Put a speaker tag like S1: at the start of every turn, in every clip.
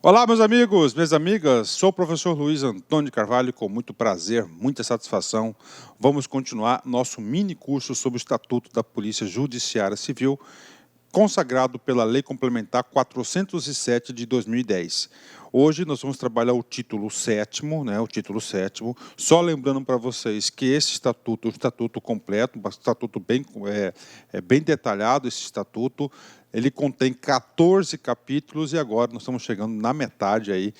S1: Olá, meus amigos, minhas amigas, sou o professor Luiz Antônio de Carvalho, com muito prazer, muita satisfação. Vamos continuar nosso mini curso sobre o Estatuto da Polícia Judiciária Civil, consagrado pela Lei Complementar 407 de 2010. Hoje nós vamos trabalhar o título 7º, né, o título 7º, só lembrando para vocês que esse estatuto é um estatuto completo, um estatuto bem detalhado, esse estatuto, ele contém 14 capítulos e agora nós estamos chegando na metade aí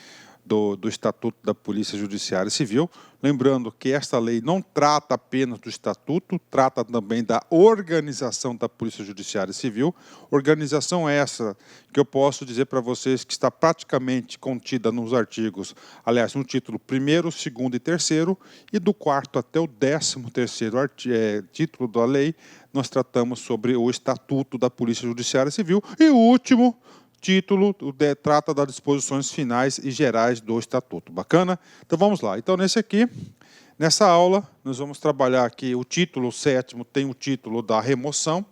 S1: do Estatuto da Polícia Judiciária Civil. Lembrando que esta lei não trata apenas do Estatuto, trata também da organização da Polícia Judiciária Civil. Organização essa que eu posso dizer para vocês que está praticamente contida nos artigos, aliás, no título 1º, 2º e 3º, e do 4º até o 13º título da lei, nós tratamos sobre o Estatuto da Polícia Judiciária Civil. E o último título trata das disposições finais e gerais do Estatuto. Bacana? Então vamos lá. Então nessa aula, nós vamos trabalhar aqui o título 7º, tem o título da remoção,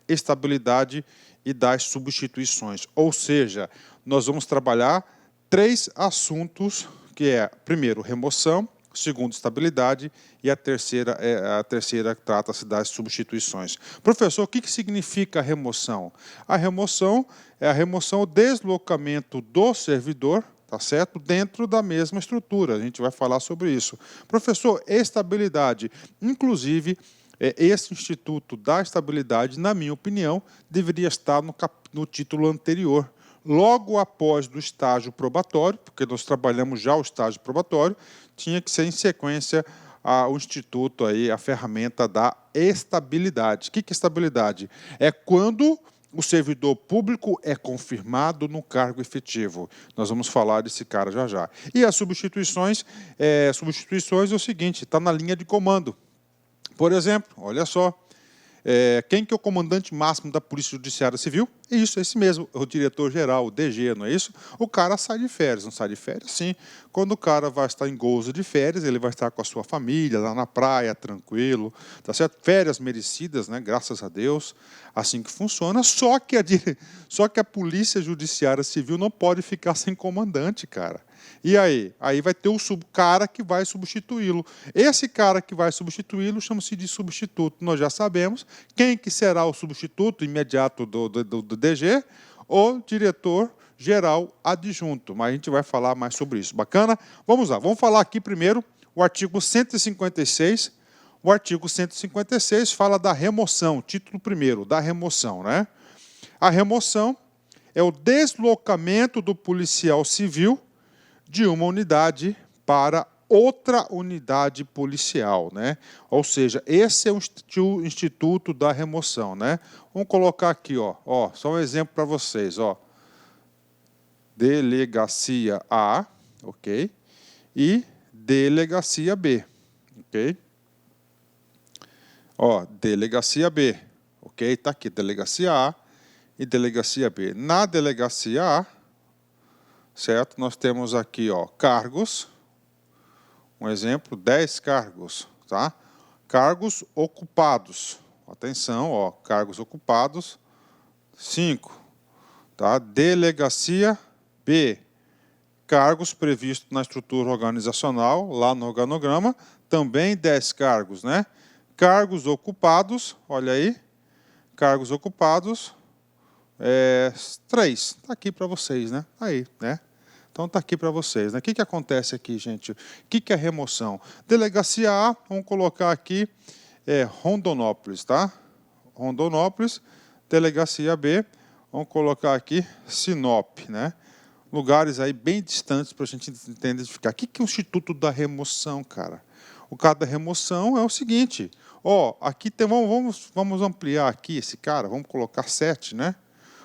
S1: estabilidade e das substituições. Ou seja, nós vamos trabalhar 3 assuntos, que é, primeiro, remoção, segundo, estabilidade, e a terceira trata-se das substituições. Professor, o que significa a remoção? A remoção é o deslocamento do servidor, tá certo? Dentro da mesma estrutura. A gente vai falar sobre isso. Professor, estabilidade. Inclusive, esse Instituto da Estabilidade, na minha opinião, deveria estar no título anterior. Logo após do estágio probatório, porque nós trabalhamos já o estágio probatório, tinha que ser em sequência o Instituto, a ferramenta da estabilidade. O que é estabilidade? É quando o servidor público é confirmado no cargo efetivo. Nós vamos falar desse cara já já. E as substituições é o seguinte, está na linha de comando. Por exemplo, olha só, quem que é o comandante máximo da Polícia Judiciária Civil? Isso, esse mesmo, o diretor-geral, o DG, não é isso? O cara sai de férias, não sai de férias? Sim. Quando o cara vai estar em gozo de férias, ele vai estar com a sua família, lá na praia, tranquilo, tá certo? Férias merecidas, né? Graças a Deus, assim que funciona. Só que a Polícia Judiciária Civil não pode ficar sem comandante, cara. E aí? Aí vai ter o cara que vai substituí-lo. Esse cara que vai substituí-lo chama-se de substituto. Nós já sabemos quem que será o substituto imediato do DG, o diretor-geral adjunto. Mas a gente vai falar mais sobre isso. Bacana? Vamos lá. Vamos falar aqui primeiro o artigo 156. O artigo 156 fala da remoção, título 1º, da remoção, né? A remoção é o deslocamento do policial civil de uma unidade para outra unidade policial, né? Ou seja, esse é o Instituto da Remoção, né? Vamos colocar aqui, ó, só um exemplo para vocês, ó. Delegacia A, ok? E Delegacia B, ok? Ó, Delegacia B, ok? Tá aqui, Delegacia A e Delegacia B. Na Delegacia A, certo? Nós temos aqui, ó, cargos, um exemplo, 10 cargos, tá? Cargos ocupados, atenção, ó, cargos ocupados, 5, tá? Delegacia B, cargos previstos na estrutura organizacional, lá no organograma, também 10 cargos, né? Cargos ocupados, olha aí, cargos ocupados, 3, está aqui para vocês, né? Aí, né? Então está aqui para vocês, né? O que acontece aqui, gente? O que é remoção? Delegacia A, vamos colocar aqui, Rondonópolis, tá? Rondonópolis, Delegacia B, vamos colocar aqui Sinop, né? Lugares aí bem distantes para a gente identificar. O que é o Instituto da Remoção, cara? O caso da remoção é o seguinte, ó, aqui tem, vamos ampliar aqui esse cara, vamos colocar 7, né?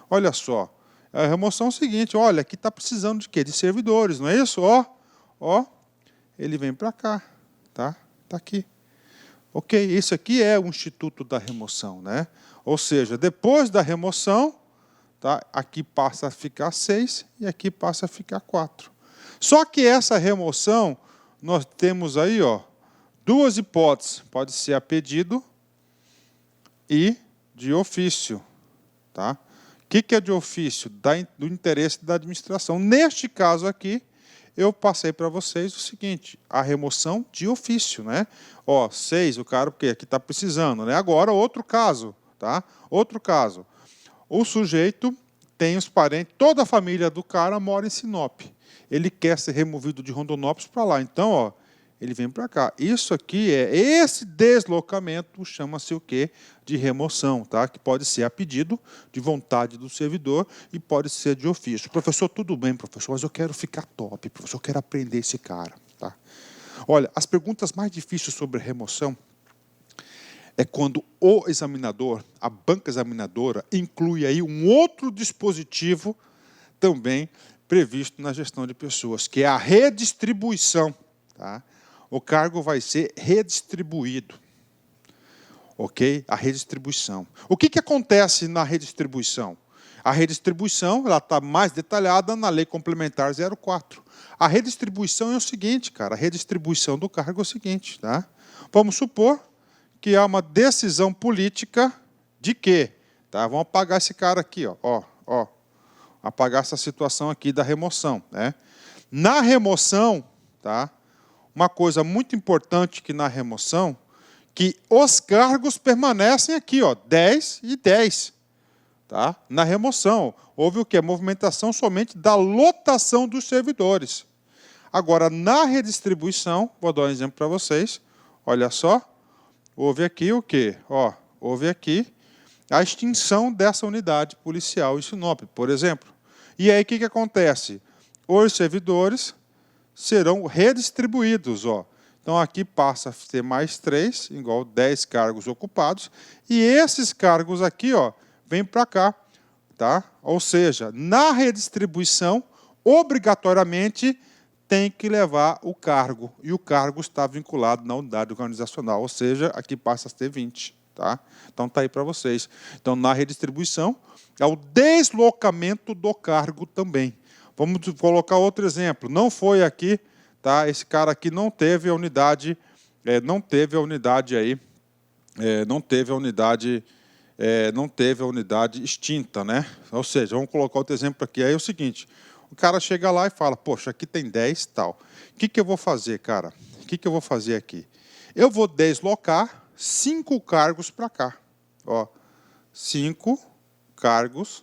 S1: Olha só, a remoção é o seguinte, olha, aqui está precisando de quê? De servidores, não é isso? Ó, ele vem para cá, tá? Está aqui. Ok, isso aqui é o Instituto da Remoção, né? Ou seja, depois da remoção, tá? Aqui passa a ficar 6 e aqui passa a ficar 4. Só que essa remoção, nós temos aí, ó, 2 hipóteses. Pode ser a pedido e de ofício, tá? que é de ofício? Do interesse da administração. Neste caso aqui, eu passei para vocês o seguinte, a remoção de ofício, né? Ó, 6, o cara, porque aqui está precisando, né? Agora, outro caso, tá? Outro caso. O sujeito tem os parentes, toda a família do cara mora em Sinop. Ele quer ser removido de Rondonópolis para lá. Então, ó, ele vem para cá. Isso aqui esse deslocamento chama-se o quê? De remoção, tá? Que pode ser a pedido de vontade do servidor e pode ser de ofício. Professor, tudo bem, professor, mas eu quero ficar top, professor, eu quero aprender esse cara, tá? Olha, as perguntas mais difíceis sobre remoção é quando o examinador, a banca examinadora, inclui aí um outro dispositivo também previsto na gestão de pessoas, que é a redistribuição, tá? O cargo vai ser redistribuído. Ok? A redistribuição. O que acontece na redistribuição? A redistribuição está mais detalhada na Lei Complementar 04. A redistribuição é o seguinte, cara. A redistribuição do cargo é o seguinte, tá? Vamos supor que há uma decisão política de quê? Tá? Vamos apagar esse cara aqui, ó. Apagar essa situação aqui da remoção, né? Na remoção, tá? Uma coisa muito importante que na remoção, que os cargos permanecem aqui, ó, 10 e 10. Tá? Na remoção, houve o quê? Movimentação somente da lotação dos servidores. Agora, na redistribuição, vou dar um exemplo para vocês, olha só, houve aqui o quê? Ó, houve aqui a extinção dessa unidade policial em Sinop, por exemplo. E aí, o que acontece? Os servidores serão redistribuídos, ó. Então, aqui passa a ter mais 3, igual 10 cargos ocupados, e esses cargos aqui, ó, vêm para cá, tá? Ou seja, na redistribuição, obrigatoriamente, tem que levar o cargo, e o cargo está vinculado na unidade organizacional, ou seja, aqui passa a ter 20, tá? Então, está aí para vocês. Então, na redistribuição, é o deslocamento do cargo também. Vamos colocar outro exemplo. Não foi aqui, tá? Esse cara aqui não teve a unidade, não teve a unidade extinta, né? Ou seja, vamos colocar outro exemplo aqui. Aí é o seguinte, o cara chega lá e fala, poxa, aqui tem 10 tal. O que eu vou fazer, cara? O que eu vou fazer aqui? Eu vou deslocar 5 cargos para cá. Ó, 5 cargos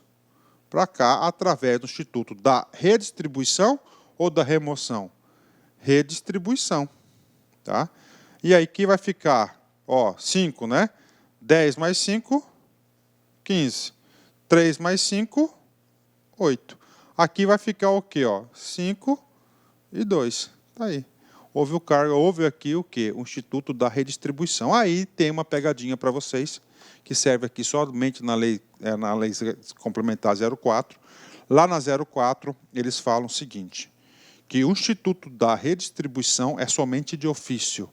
S1: para cá, através do Instituto da Redistribuição ou da Remoção? Redistribuição. Tá? E aí, que vai ficar? Ó, 5, né? 10 mais 5, 15. 3 mais 5, 8. Aqui vai ficar o quê? Ó? 5 e 2. Tá aí. Houve aqui o quê? O Instituto da Redistribuição. Aí tem uma pegadinha para vocês, que serve aqui somente na lei Complementar 04. Lá na 04, eles falam o seguinte, que o Instituto da Redistribuição é somente de ofício.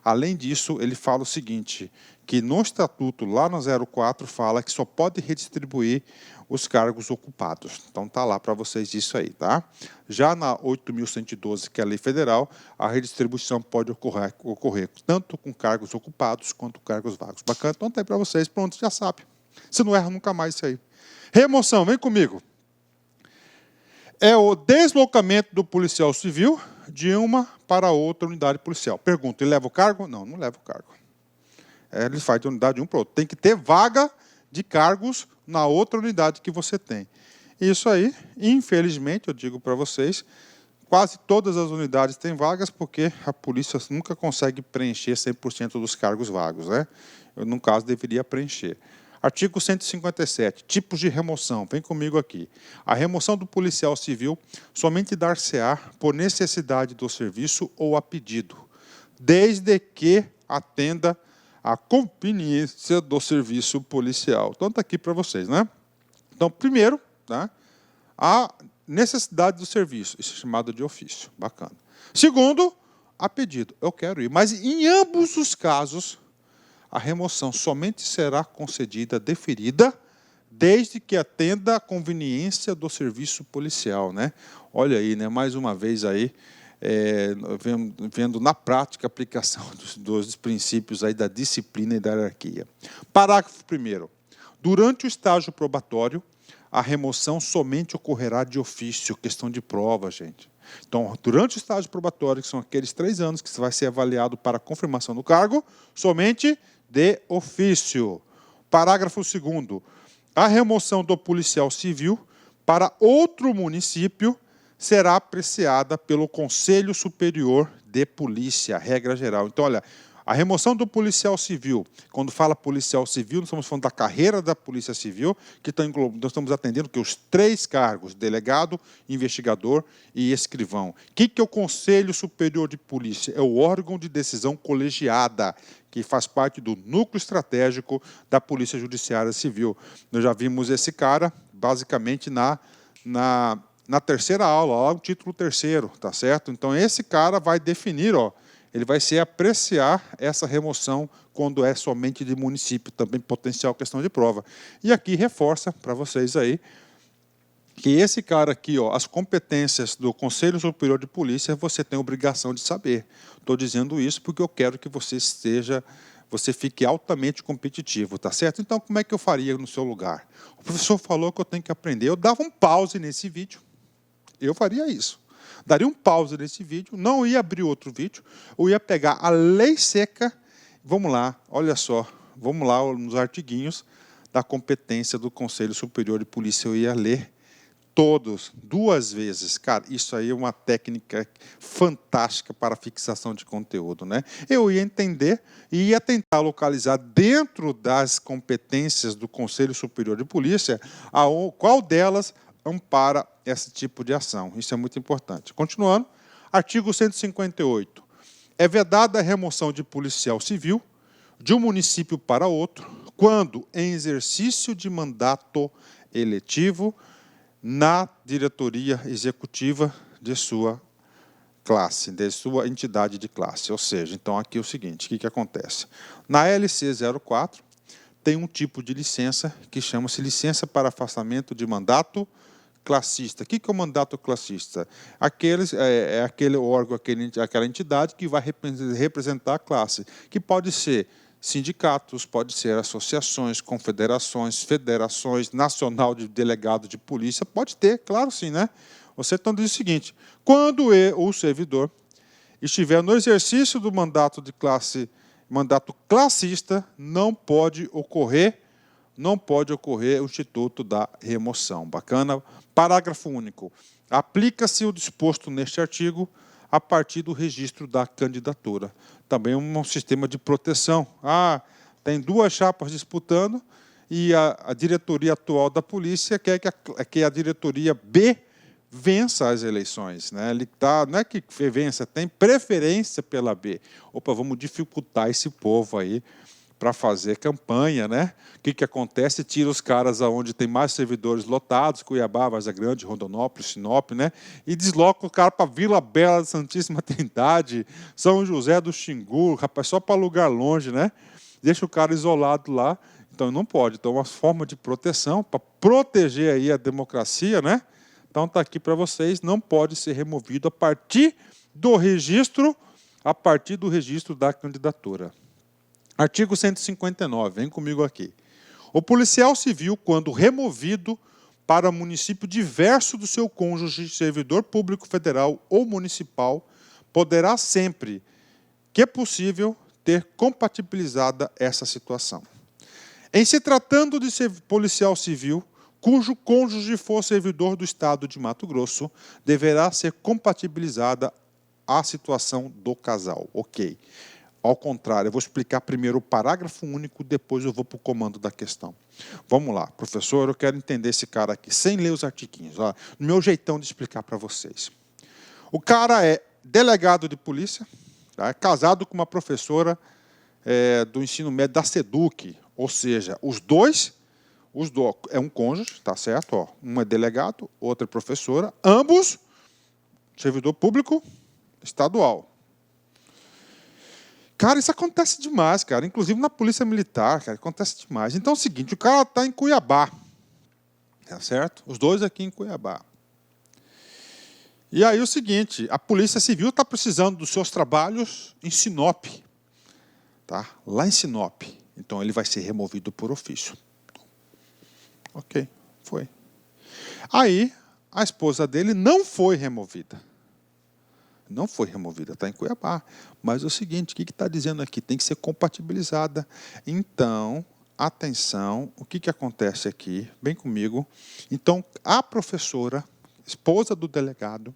S1: Além disso, ele fala o seguinte, que no Estatuto, lá no 04, fala que só pode redistribuir os cargos ocupados. Então, está lá para vocês isso aí, tá? Já na 8.112, que é a lei federal, a redistribuição pode ocorrer tanto com cargos ocupados quanto cargos vagos. Bacana? Então, está aí para vocês, pronto, já sabe. Você não erra nunca mais isso aí. Remoção, vem comigo. É o deslocamento do policial civil de uma para outra unidade policial. Pergunta, ele leva o cargo? Não, não leva o cargo. Ele faz de unidade de um para o outro. Tem que ter vaga de cargos na outra unidade que você tem. Isso aí, infelizmente, eu digo para vocês, quase todas as unidades têm vagas porque a polícia nunca consegue preencher 100% dos cargos vagos, né? Eu, no caso, deveria preencher. Artigo 157, tipos de remoção. Vem comigo aqui. A remoção do policial civil somente dar-se-á por necessidade do serviço ou a pedido, desde que atenda à conveniência do serviço policial. Então, está aqui para vocês, né? Então, primeiro, tá? A necessidade do serviço. Isso é chamado de ofício. Bacana. Segundo, a pedido. Eu quero ir. Mas, em ambos os casos, a remoção somente será concedida, deferida, desde que atenda à conveniência do serviço policial, né? Olha aí, né? Mais uma vez aí, vendo na prática a aplicação dos princípios aí da disciplina e da hierarquia. Parágrafo 1º. Durante o estágio probatório, a remoção somente ocorrerá de ofício, questão de prova, gente. Então, durante o estágio probatório, que são aqueles 3 anos que vai ser avaliado para a confirmação do cargo, somente de ofício. Parágrafo 2º. A remoção do policial civil para outro município será apreciada pelo Conselho Superior de Polícia, regra geral. Então, olha, a remoção do policial civil, quando fala policial civil, nós estamos falando da carreira da Polícia Civil, que nós estamos atendendo que os 3 cargos, delegado, investigador e escrivão. O que é o Conselho Superior de Polícia? É o órgão de decisão colegiada, que faz parte do núcleo estratégico da Polícia Judiciária Civil. Nós já vimos esse cara, basicamente, na 3ª aula, lá o título 3º, tá certo? Então, esse cara vai definir, ó, ele vai se apreciar essa remoção quando é somente de município, também potencial questão de prova. E aqui reforça para vocês aí que esse cara aqui, ó, as competências do Conselho Superior de Polícia, você tem obrigação de saber. Estou dizendo isso porque eu quero que você fique altamente competitivo, tá certo? Então, como é que eu faria no seu lugar? O professor falou que eu tenho que aprender. Eu dava um pause nesse vídeo. Eu faria isso. Daria um pause nesse vídeo, não ia abrir outro vídeo, eu ia pegar a lei seca, vamos lá, olha só, vamos lá nos artiguinhos da competência do Conselho Superior de Polícia, eu ia ler todos, 2 vezes. Cara, isso aí é uma técnica fantástica para fixação de conteúdo, né? Eu ia entender e ia tentar localizar dentro das competências do Conselho Superior de Polícia qual delas ampara esse tipo de ação. Isso é muito importante. Continuando, artigo 158. É vedada a remoção de policial civil de um município para outro, quando em exercício de mandato eletivo na diretoria executiva de sua classe, de sua entidade de classe. Ou seja, então aqui é o seguinte, o que acontece? Na LC 04, tem um tipo de licença que chama-se licença para afastamento de mandato classista. O que é o mandato classista? Aquele órgão, aquela entidade que vai representar a classe, que pode ser sindicatos, pode ser associações, confederações, federações, nacional de delegado de polícia, pode ter, claro sim, né? Você então diz o seguinte, quando o servidor estiver no exercício do mandato classista, não pode ocorrer o instituto da remoção. Bacana? Parágrafo único. Aplica-se o disposto neste artigo a partir do registro da candidatura. Também um sistema de proteção. Tem 2 chapas disputando e a diretoria atual da polícia quer que a diretoria B vença as eleições, né? Não é que vença, tem preferência pela B. Opa, vamos dificultar esse povo aí para fazer campanha, né? O que acontece? Tira os caras aonde tem mais servidores lotados, Cuiabá, Varza Grande, Rondonópolis, Sinop, né? E desloca o cara para Vila Bela da Santíssima Trindade, São José do Xingu, rapaz, só para lugar longe, né? Deixa o cara isolado lá. Então não pode. Então uma forma de proteção para proteger aí a democracia, né? Então está aqui para vocês, não pode ser removido a partir do registro da candidatura. Artigo 159, vem comigo aqui. O policial civil, quando removido para município diverso do seu cônjuge, servidor público federal ou municipal, poderá sempre, que é possível, ter compatibilizada essa situação. Em se tratando de policial civil, cujo cônjuge for servidor do Estado de Mato Grosso, deverá ser compatibilizada a situação do casal. Ok. Ao contrário, eu vou explicar primeiro o parágrafo único, depois eu vou para o comando da questão. Vamos lá, professor, eu quero entender esse cara aqui, sem ler os artiguinhos, ó, no meu jeitão de explicar para vocês. O cara é delegado de polícia, tá? É casado com uma professora do ensino médio da SEDUC, ou seja, os dois é um cônjuge, tá certo? Ó, um é delegado, outro é professora, ambos servidor público estadual. Cara, isso acontece demais, cara. Inclusive na polícia militar, cara, acontece demais. Então é o seguinte, o cara está em Cuiabá, tá certo? Os dois aqui em Cuiabá. E aí o seguinte, a Polícia Civil está precisando dos seus trabalhos em Sinop, tá? Lá em Sinop. Então ele vai ser removido por ofício. Ok, foi. Aí, a esposa dele não foi removida. Não foi removida, está em Cuiabá. Mas é o seguinte, o que está dizendo aqui? Tem que ser compatibilizada. Então, atenção, o que acontece aqui? Vem comigo. Então, a professora, esposa do delegado,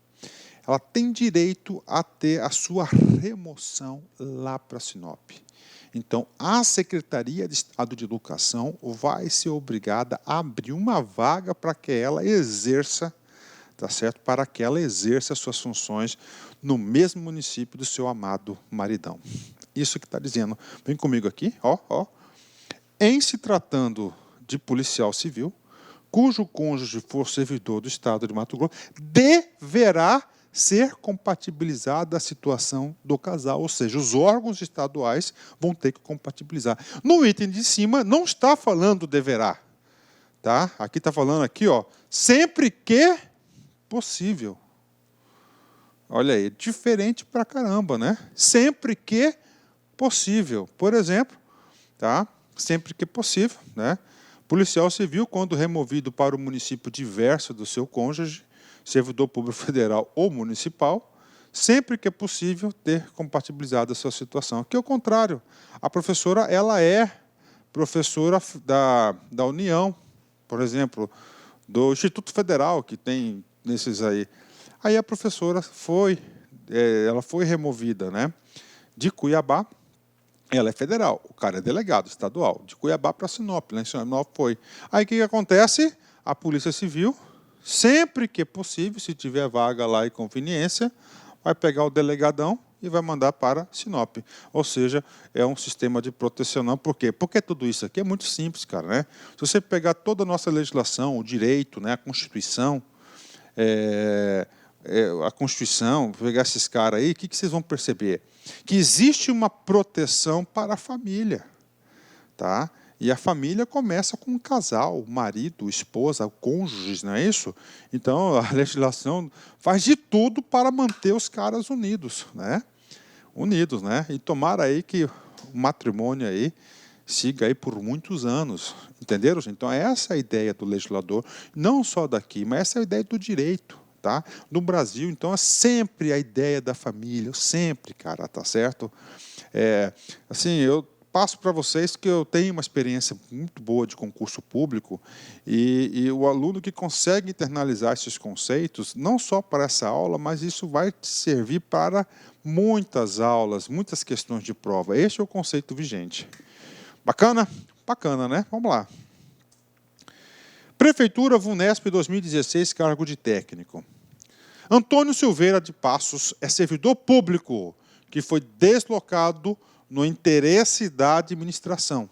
S1: ela tem direito a ter a sua remoção lá para Sinop. Então, a Secretaria de Estado de Educação vai ser obrigada a abrir uma vaga para que ela exerça, tá certo? Para que ela exerça suas funções no mesmo município do seu amado maridão. Isso que está dizendo. Vem comigo aqui, ó. Em se tratando de policial civil, cujo cônjuge for servidor do Estado de Mato Grosso, deverá ser compatibilizada a situação do casal, ou seja, os órgãos estaduais vão ter que compatibilizar. No item de cima não está falando deverá, tá? Aqui está falando aqui, ó, sempre que possível. Olha aí, diferente pra caramba, né? Sempre que possível. Por exemplo, tá? Sempre que possível, né? Policial civil, quando removido para o município diverso do seu cônjuge, servidor público federal ou municipal, sempre que é possível ter compatibilizado a sua situação. Aqui é o contrário. A professora, ela é professora da União, por exemplo, do Instituto Federal, que tem nesses aí. Aí a professora ela foi removida, né, de Cuiabá. Ela é federal, o cara é delegado estadual, de Cuiabá para Sinop, lá em Sinop foi. Aí o que acontece? A Polícia Civil, sempre que possível, se tiver vaga lá e conveniência, vai pegar o delegadão e vai mandar para Sinop. Ou seja, é um sistema de proteção. Não. Por quê? Porque tudo isso aqui é muito simples, cara, né? Se você pegar toda a nossa legislação, o direito, né, a Constituição, a Constituição, pegar esses caras aí, o que vocês vão perceber? Que existe uma proteção para a família, tá? E a família começa com um casal, marido, esposa, cônjuges, não é isso? Então, a legislação faz de tudo para manter os caras unidos, né? Unidos, né? E tomara aí que o matrimônio aí siga aí por muitos anos, entenderam? Então, essa é a ideia do legislador, não só daqui, mas essa é a ideia do direito. Tá? No Brasil, então, é sempre a ideia da família, sempre, cara, tá certo? Assim, eu passo para vocês que eu tenho uma experiência muito boa de concurso público e o aluno que consegue internalizar esses conceitos, não só para essa aula, mas isso vai te servir para muitas aulas, muitas questões de prova. Este é o conceito vigente. Bacana? Bacana, né? Vamos lá. Prefeitura VUNESP 2016, cargo de técnico. Antônio Silveira de Passos é servidor público que foi deslocado no interesse da administração,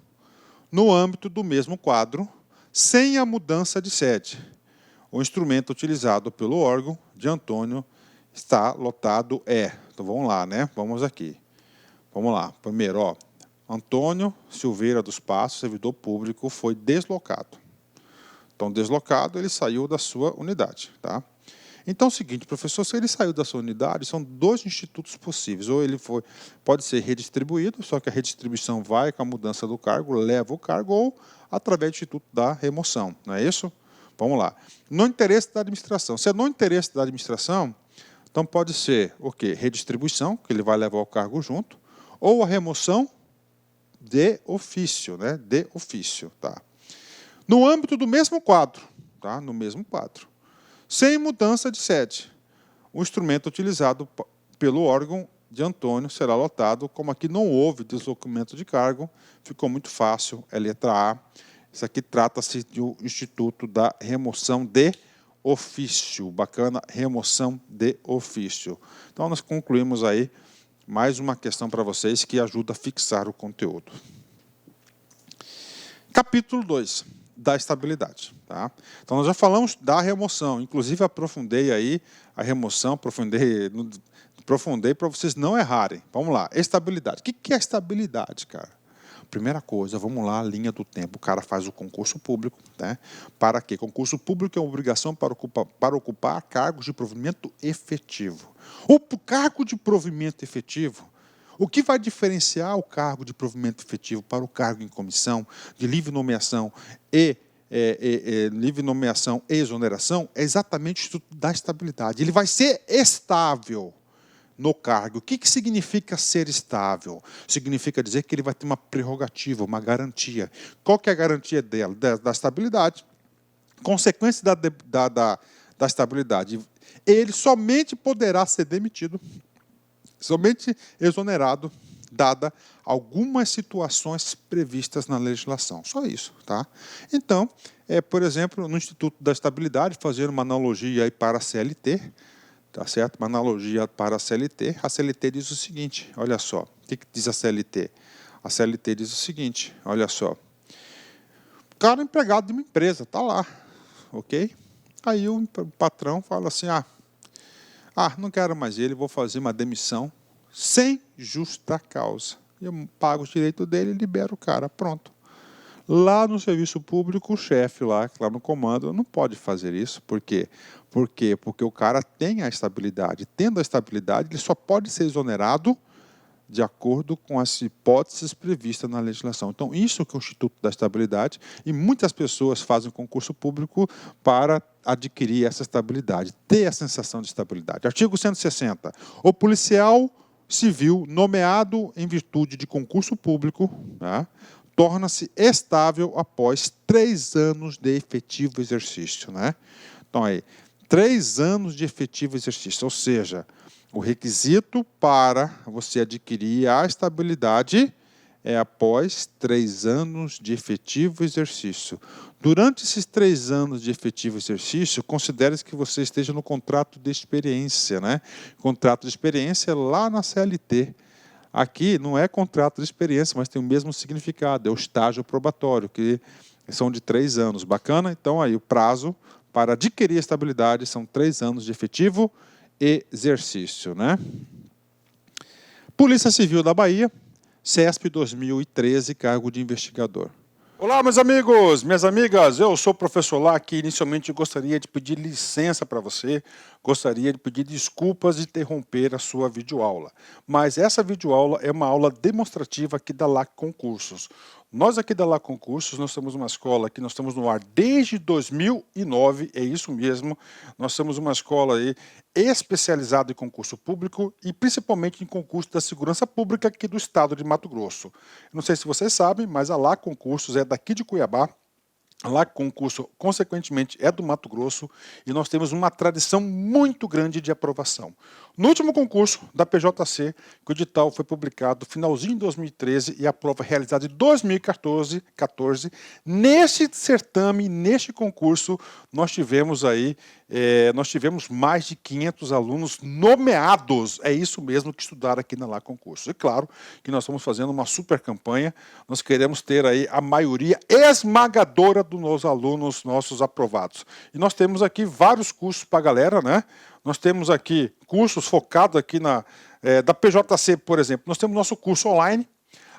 S1: no âmbito do mesmo quadro, sem a mudança de sede. O instrumento utilizado pelo órgão de Antônio está lotado Então vamos lá, né? Vamos aqui. Vamos lá. Primeiro, ó, Antônio Silveira dos Passos, servidor público, foi deslocado. Então, deslocado, ele saiu da sua unidade. Tá? Então, é o seguinte, professor, se ele saiu da sua unidade, são dois institutos possíveis. Ou ele pode ser redistribuído, só que a redistribuição vai com a mudança do cargo, leva o cargo, ou através do instituto da remoção. Não é isso? Vamos lá. No interesse da administração. Se é no interesse da administração, então pode ser o quê? Redistribuição, que ele vai levar o cargo junto, ou a remoção de ofício, né? De ofício, tá? No âmbito do mesmo quadro, tá? No mesmo quadro, sem mudança de sede, o instrumento utilizado pelo órgão de Antônio será lotado, como aqui não houve deslocamento de cargo, ficou muito fácil, é letra A. Isso aqui trata-se do Instituto da Remoção de Ofício. Bacana, remoção de ofício. Então, nós concluímos aí mais uma questão para vocês que ajuda a fixar o conteúdo. Capítulo 2. Da estabilidade. Tá? Então, nós já falamos da remoção, inclusive aprofundei aí a remoção, aprofundei para vocês não errarem. Vamos lá, estabilidade. O que é estabilidade, cara? Primeira coisa, vamos lá, linha do tempo. O cara faz o concurso público. Né? Para quê? Concurso público é uma obrigação para ocupar cargos de provimento efetivo. O cargo de provimento efetivo, o que vai diferenciar o cargo de provimento efetivo para o cargo em comissão, de livre nomeação e livre nomeação e exoneração, é exatamente o Instituto da Estabilidade. Ele vai ser estável no cargo. O que significa ser estável? Significa dizer que ele vai ter uma prerrogativa, uma garantia. Qual que é a garantia dela? Da estabilidade. Consequência da estabilidade. Ele somente poderá ser demitido, somente exonerado, dada algumas situações previstas na legislação. Só isso, tá? Então, por exemplo, no Instituto da Estabilidade, fazendo uma analogia aí para a CLT, tá certo? Uma analogia para a CLT diz o seguinte, olha só, o que diz a CLT? A CLT diz o seguinte, olha só, o cara é empregado de uma empresa, tá lá, ok? Aí o patrão fala assim, não quero mais ele, vou fazer uma demissão sem justa causa. Eu pago o direito dele e libero o cara, pronto. Lá no serviço público, o chefe lá no comando não pode fazer isso. Por quê? Porque o cara tem a estabilidade. Tendo a estabilidade, ele só pode ser exonerado de acordo com as hipóteses previstas na legislação. Então, isso que é o Instituto da Estabilidade, e muitas pessoas fazem concurso público para adquirir essa estabilidade, ter a sensação de estabilidade. Artigo 160. O policial civil nomeado em virtude de concurso público, tá, torna-se estável após 3 anos de efetivo exercício, né? Então, aí, 3 anos de efetivo exercício, ou seja, o requisito para você adquirir a estabilidade é após 3 anos de efetivo exercício. Durante esses 3 anos de efetivo exercício, considere-se que você esteja no contrato de experiência, né? Contrato de experiência lá na CLT. Aqui não é contrato de experiência, mas tem o mesmo significado, é o estágio probatório, que são de 3 anos. Bacana? Então, aí o prazo para adquirir a estabilidade são 3 anos de efetivo exercício, né? Polícia Civil da Bahia, CESP 2013, cargo de investigador. Olá, meus amigos, minhas amigas, eu sou o professor Lac e inicialmente gostaria de pedir licença para você, gostaria de pedir desculpas de interromper a sua videoaula. Mas essa videoaula é uma aula demonstrativa aqui da Lac Concursos. Nós aqui da Lac Concursos, nós somos uma escola que nós estamos no ar desde 2009, é isso mesmo, nós somos uma escola aí especializada em concurso público e principalmente em concurso da segurança pública aqui do estado de Mato Grosso. Não sei se vocês sabem, mas a Lac Concursos é daqui de Cuiabá. A Lac Concurso, consequentemente, é do Mato Grosso e nós temos uma tradição muito grande de aprovação. No último concurso da PJC, que o edital foi publicado no finalzinho de 2013 e a prova realizada em 2014, neste certame, neste concurso, nós tivemos mais de 500 alunos nomeados. É isso mesmo que estudaram aqui na Lac Concursos. E claro que nós estamos fazendo uma super campanha, nós queremos ter aí a maioria esmagadora dos alunos nossos aprovados. E nós temos aqui vários cursos para a galera, né? Nós temos aqui cursos focados aqui da PJC, por exemplo. Nós temos nosso curso online,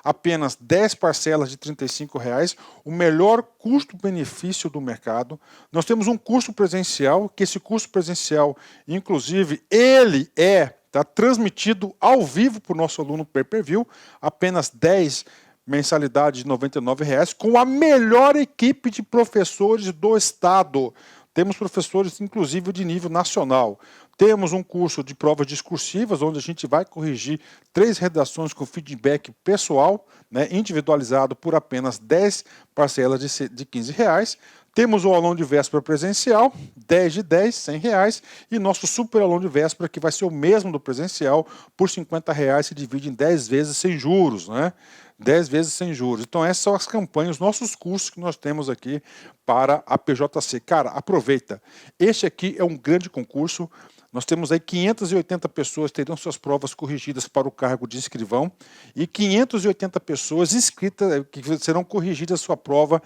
S1: apenas 10 parcelas de R$ 35,00, o melhor custo-benefício do mercado. Nós temos um curso presencial, que esse curso presencial, inclusive, ele está transmitido ao vivo para o nosso aluno pay-per-view, apenas 10 mensalidade de R$ 99,00, com a melhor equipe de professores do estado. Temos professores, inclusive, de nível nacional. Temos um curso de provas discursivas, onde a gente vai corrigir 3 redações com feedback pessoal, né, individualizado por apenas 10 parcelas de R$ 15,00. Temos o aulão de véspera presencial, 10 de 10, R$ 100,00. E nosso super aulão de véspera, que vai ser o mesmo do presencial, por R$ 50,00, se divide em 10 vezes sem juros, né? 10 vezes sem juros. Então essas são as campanhas, os nossos cursos que nós temos aqui para a PJC. Cara, aproveita. Este aqui é um grande concurso. Nós temos aí 580 pessoas que terão suas provas corrigidas para o cargo de escrivão e 580 pessoas inscritas que serão corrigidas a sua prova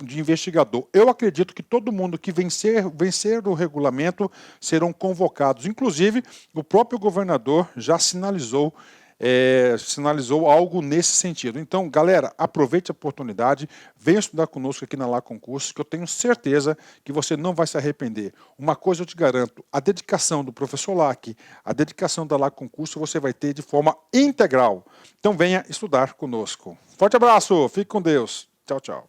S1: de investigador. Eu acredito que todo mundo que vencer o regulamento serão convocados. Inclusive, o próprio governador já sinalizou algo nesse sentido. Então, galera, aproveite a oportunidade, venha estudar conosco aqui na Lac Concursos, que eu tenho certeza que você não vai se arrepender. Uma coisa eu te garanto, a dedicação do professor Lac, a dedicação da Lac Concursos, você vai ter de forma integral. Então, venha estudar conosco. Forte abraço, fique com Deus. Tchau, tchau.